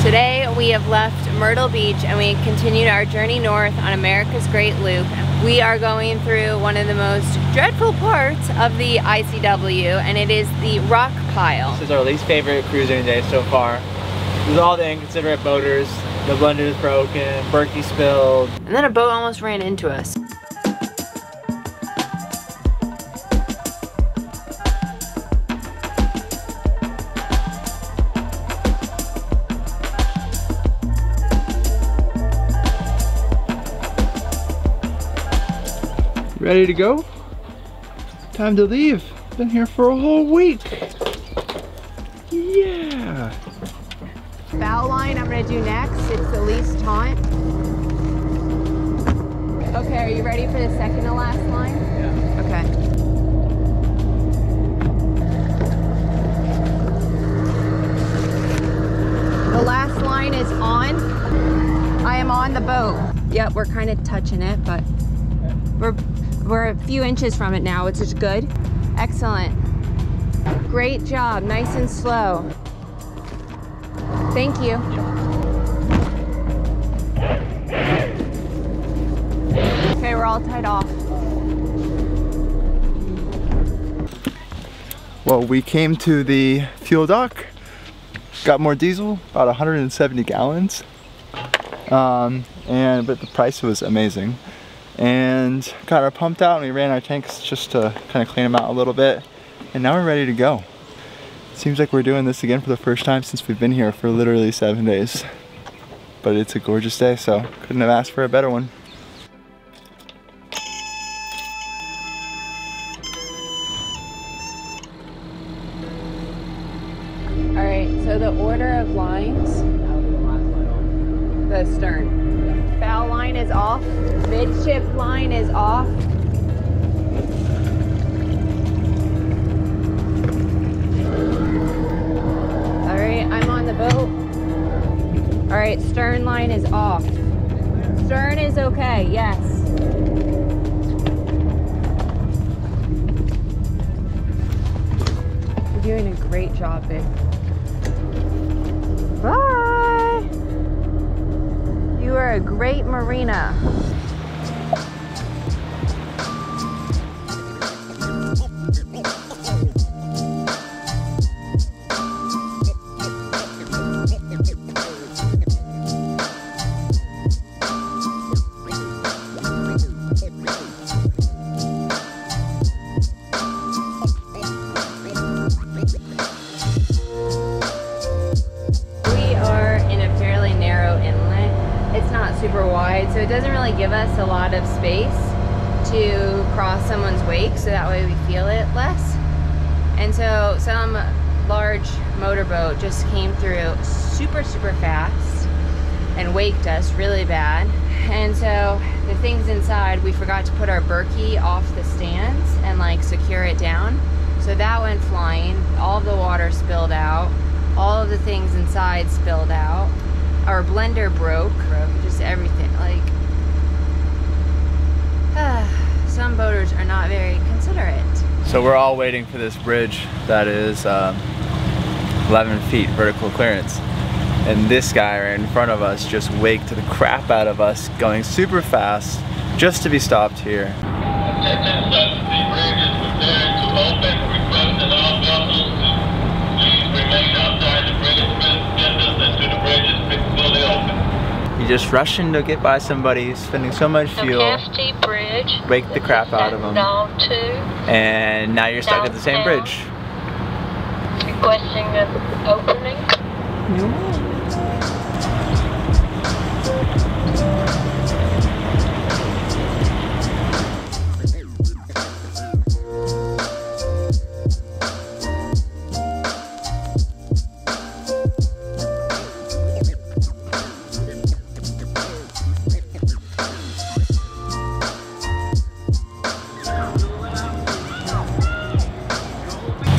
Today we have left Myrtle Beach and we continued our journey north on America's Great Loop. We are going through one of the most dreadful parts of the ICW, and it is the Rock Pile. This is our least favorite cruising day so far. There's all the inconsiderate boaters. The blender is broken, Berkey spilled. And then a boat almost ran into us. Ready to go? Time to leave. Been here for a whole week. Yeah. Bow line I'm gonna do next. It's the least taunt. Okay, are you ready for the second to last line? Yeah. Okay. The last line is on. I am on the boat. Yep, we're kind of touching it, but we're a few inches from it now, which is good. Excellent. Great job, nice and slow. Thank you. Okay, we're all tied off. Well, we came to the fuel dock, got more diesel, about 170 gallons. But the price was amazing. And got our pumped out and we ran our tanks just to kind of clean them out a little bit. And now we're ready to go. Seems like we're doing this again for the first time since we've been here for literally 7 days. But it's a gorgeous day, so couldn't have asked for a better one. All right, so the order of lines, the stern. Bow line is off, midship line is off. All right, I'm on the boat. All right, stern line is off. Stern is okay, yes. You're doing a great job, babe. Bye! You are a great marina. Super wide, so it doesn't really give us a lot of space to cross someone's wake, so that way we feel it less. And so some large motorboat just came through super fast and waked us really bad. And so the things inside, we forgot to put our Berkey off the stands and like secure it down. So that went flying, all of the water spilled out, all of the things inside spilled out. Our blender broke, just everything, like, some boaters are not very considerate. So we're all waiting for this bridge that is 11 feet vertical clearance. And this guy right in front of us just waked the crap out of us going super fast just to be stopped here. Attention 7C bridge is prepared to open. Request that all vessels please remain outside the bridge until the bridge is fully open. He just rushing to get by somebody, spending so much fuel, wake the crap out of him, and now you're stuck at the same bridge. Requesting an opening.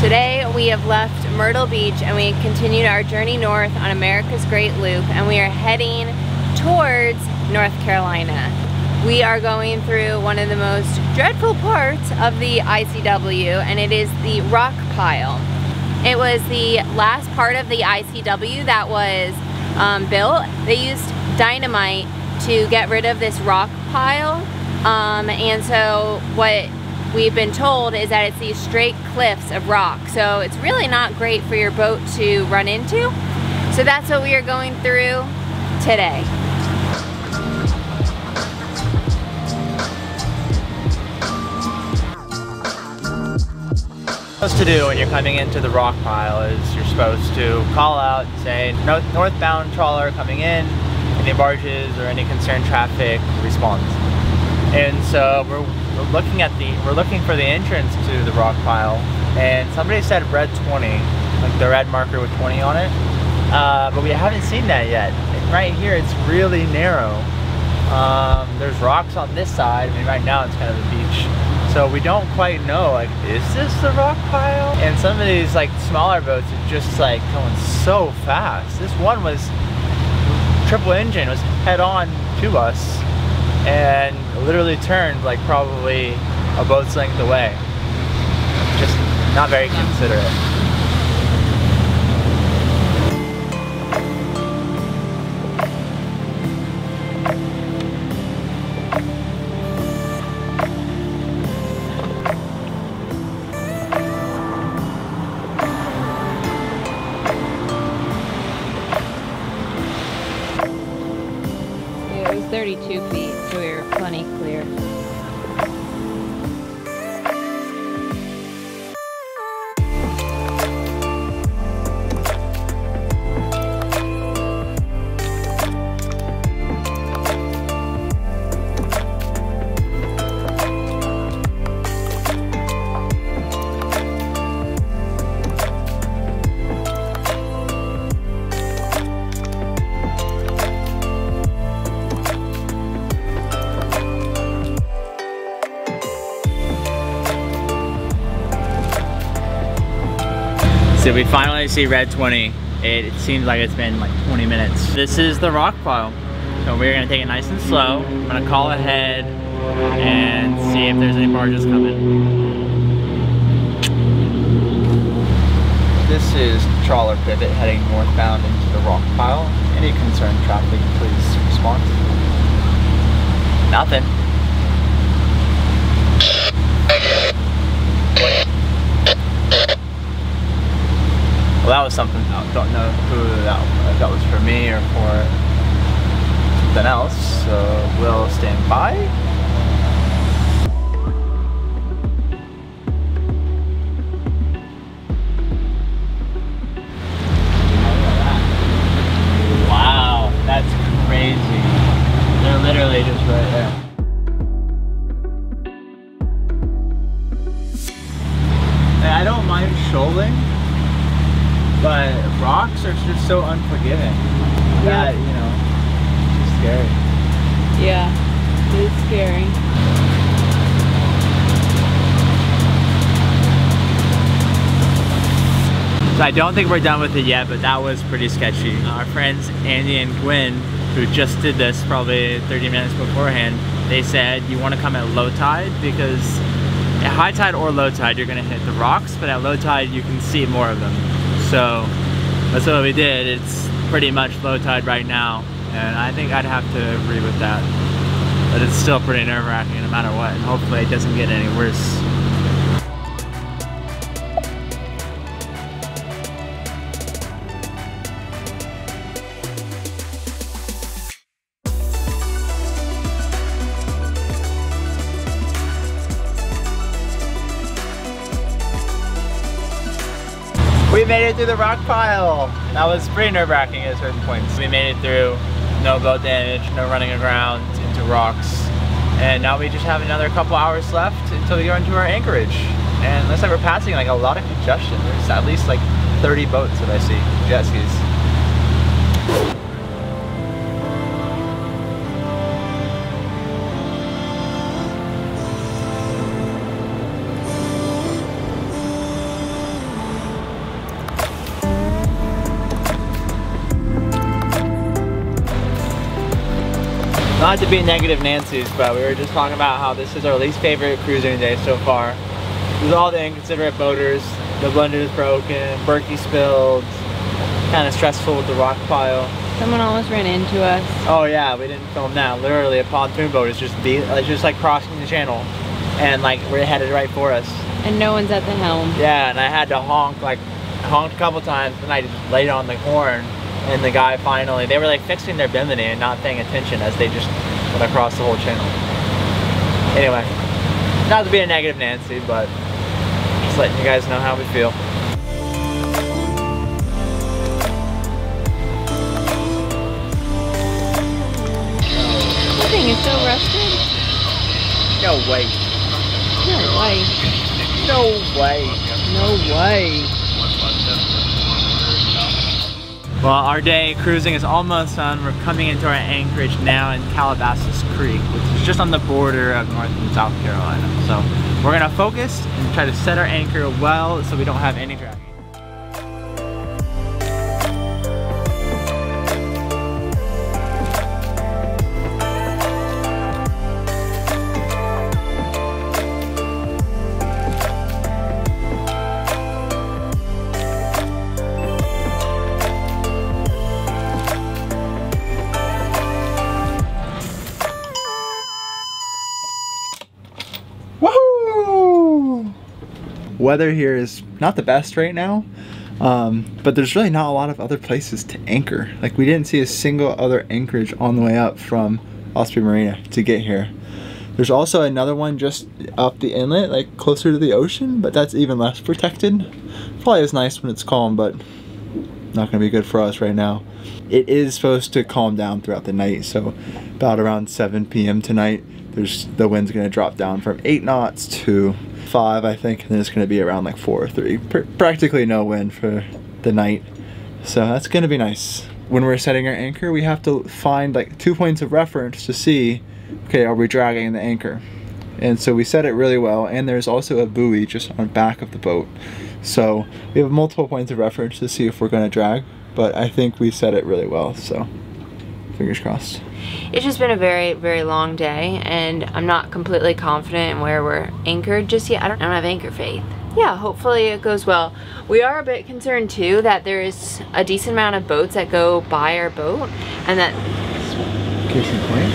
Today we have left Myrtle Beach and we continued our journey north on America's Great Loop, and we are heading towards North Carolina. We are going through one of the most dreadful parts of the ICW, and it is the Rock Pile. It was the last part of the ICW that was built. They used dynamite to get rid of this rock pile, and so what we've been told is that it's these straight cliffs of rock, so it's really not great for your boat to run into. So that's what we are going through today. What to do when you're coming into the rock pile is you're supposed to call out and say northbound trawler coming in, any barges or any concerned traffic responds. And so we're looking for the entrance to the rock pile, and somebody said red 20, like the red marker with 20 on it, but we haven't seen that yet. And right here it's really narrow. There's rocks on this side. I mean, right now it's kind of a beach. So we don't quite know, like, is this the rock pile? And some of these like smaller boats are just like going so fast. This one was triple engine, was head on to us and literally turned like probably a boat's length away. Just not very considerate. It was 32 feet, so we were plenty clear. So we finally see red 20. It seems like it's been like 20 minutes. This is the rock pile. So we're gonna take it nice and slow. I'm gonna call ahead and see if there's any barges coming. This is trawler pivot heading northbound into the rock pile. Any concerned traffic, please respond. Nothing. Well, that was something. I don't know who if that was for me or for something else, so we'll stand by. Wow, that's crazy. They're literally just right there. I don't mind shoaling, but rocks are just so unforgiving that, you know, it's just scary. Yeah, it's scary. So I don't think we're done with it yet, but that was pretty sketchy. Our friends Andy and Gwen, who just did this probably 30 minutes beforehand, they said you want to come at low tide because at high tide or low tide you're going to hit the rocks, but at low tide you can see more of them. So that's what we did. It's pretty much low tide right now, and I think I'd have to agree with that. But it's still pretty nerve-wracking no matter what, and hopefully it doesn't get any worse. We made it through the rock pile. That was pretty nerve-wracking at certain points. We made it through, no boat damage, no running aground into rocks. And now we just have another couple hours left until we go into our anchorage. And it looks like we're passing like a lot of congestion. There's at least like 30 boats that I see, jet skis. Not to be negative Nancy's, but we were just talking about how this is our least favorite cruising day so far. There's all the inconsiderate boaters, the blender's broken, Berkey spilled, kind of stressful with the rock pile. Someone almost ran into us. Oh yeah, we didn't film that. Literally, a pontoon boat is just like crossing the channel, and like we're headed right for us. And no one's at the helm. Yeah, and I had to honked a couple times, and I just laid on the horn, and the guy finally, they were like fixing their bimini and not paying attention as they just went across the whole channel. Anyway, not to be a negative Nancy, but just letting you guys know how we feel. That thing is so rusted. No way. No way. No way. No way. Well, our day cruising is almost done. We're coming into our anchorage now in Calabash Creek, which is just on the border of North and South Carolina. So we're gonna focus and try to set our anchor well so we don't have any dragging. Weather here is not the best right now, but there's really not a lot of other places to anchor. Like, we didn't see a single other anchorage on the way up from Osprey Marina to get here. There's also another one just up the inlet, like closer to the ocean, but that's even less protected. Probably is nice when it's calm, but not gonna be good for us right now. It is supposed to calm down throughout the night, so about around 7 p.m. tonight, the wind's gonna drop down from 8 knots to 5, I think, and then it's gonna be around like 4 or 3. Practically no wind for the night, so that's gonna be nice. When we're setting our anchor, we have to find like 2 points of reference to see, okay, are we dragging the anchor? And so we set it really well, and there's also a buoy just on the back of the boat. So we have multiple points of reference to see if we're gonna drag, but I think we set it really well, so fingers crossed. It's just been a very, very long day, and I'm not completely confident in where we're anchored just yet. I don't have anchor faith. Yeah, hopefully it goes well. We are a bit concerned too that there is a decent amount of boats that go by our boat, and that Case in point.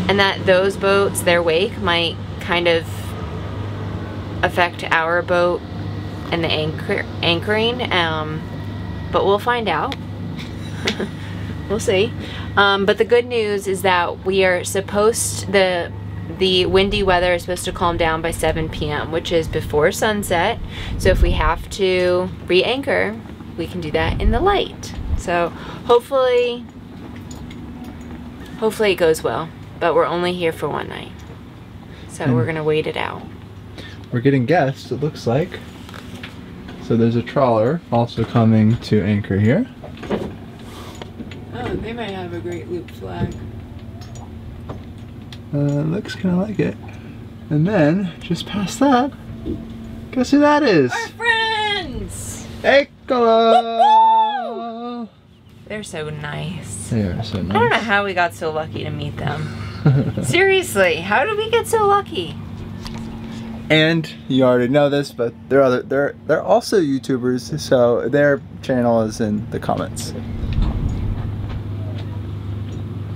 And that those boats, their wake might kind of affect our boat and the anchoring, but we'll find out. We'll see. But the good news is that we are supposed, the windy weather is supposed to calm down by 7 p.m., which is before sunset. So if we have to re-anchor, we can do that in the light. So hopefully it goes well. But we're only here for one night, so we're gonna wait it out. We're getting guests, it looks like. So there's a trawler also coming to anchor here. Oh, they might have a Great Loop flag. Looks kind of like it. And then, just past that, guess who that is? Our friends! Ecola! They're so nice. They are so nice. I don't know how we got so lucky to meet them. Seriously, how did we get so lucky? And you already know this, but they're also YouTubers, so their channel is in the comments.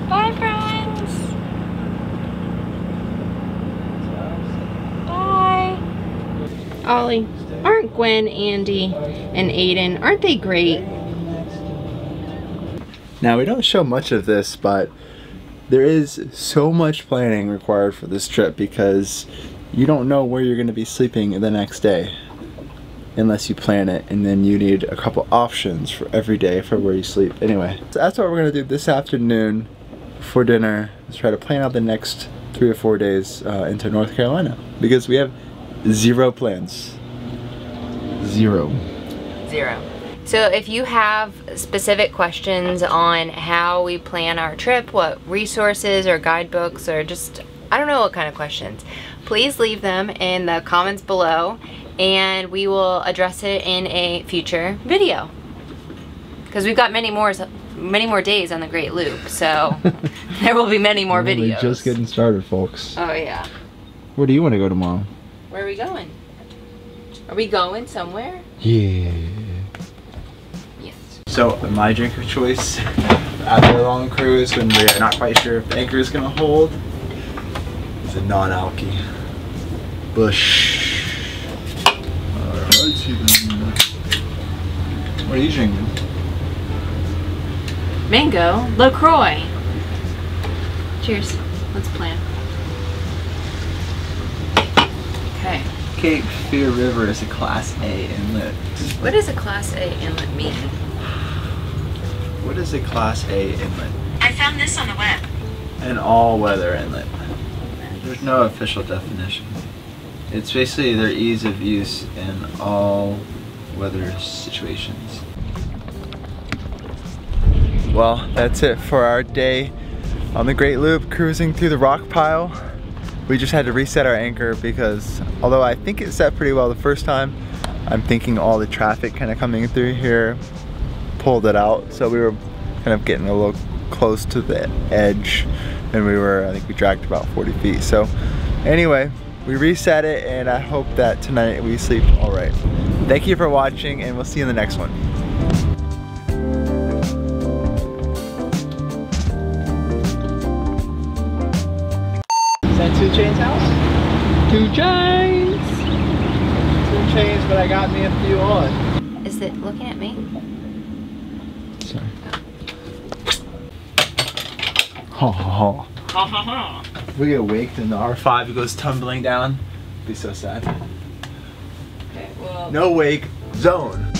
Bye, friends. Bye. Ollie, aren't Gwen, Andy, and Aiden, aren't they great? Now, we don't show much of this, but there is so much planning required for this trip because you don't know where you're going to be sleeping the next day unless you plan it, and then you need a couple options for every day for where you sleep. Anyway, so that's what we're going to do this afternoon for dinner. Let's try to plan out the next 3 or 4 days into North Carolina because we have 0 plans. 0. So if you have specific questions on how we plan our trip, what resources or guidebooks or just, I don't know what kind of questions, please leave them in the comments below and we will address it in a future video. Because we've got many more days on the Great Loop, so there will be many more videos. We're just getting started, folks. Oh yeah. Where do you want to go tomorrow? Where are we going? Are we going somewhere? Yeah. So my drink of choice after a long cruise when we're not quite sure if the anchor is gonna hold is a non-alky Bush. Alrighty then. What are you drinking? Mango LaCroix. Cheers. Let's plan. Okay. Cape Fear River is a Class A inlet. What does a Class A inlet mean? What is a Class A inlet? I found this on the web. An all-weather inlet. There's no official definition. It's basically their ease of use in all weather situations. Well, that's it for our day on the Great Loop cruising through the Rock Pile. We just had to reset our anchor because although I think it set pretty well the first time, I'm thinking all the traffic kind of coming through here pulled it out. So we were kind of getting a little close to the edge and I think we dragged about 40 feet. So anyway, we reset it and I hope that tonight we sleep all right. Thank you for watching and we'll see you in the next one. Is that 2 Chainz house? 2 Chainz! 2 Chainz, but I got me a few on. Is it looking at me? Sorry. Ha ha ha. We get waked and the R5 goes tumbling down. It'd be so sad. Okay, well. No wake zone.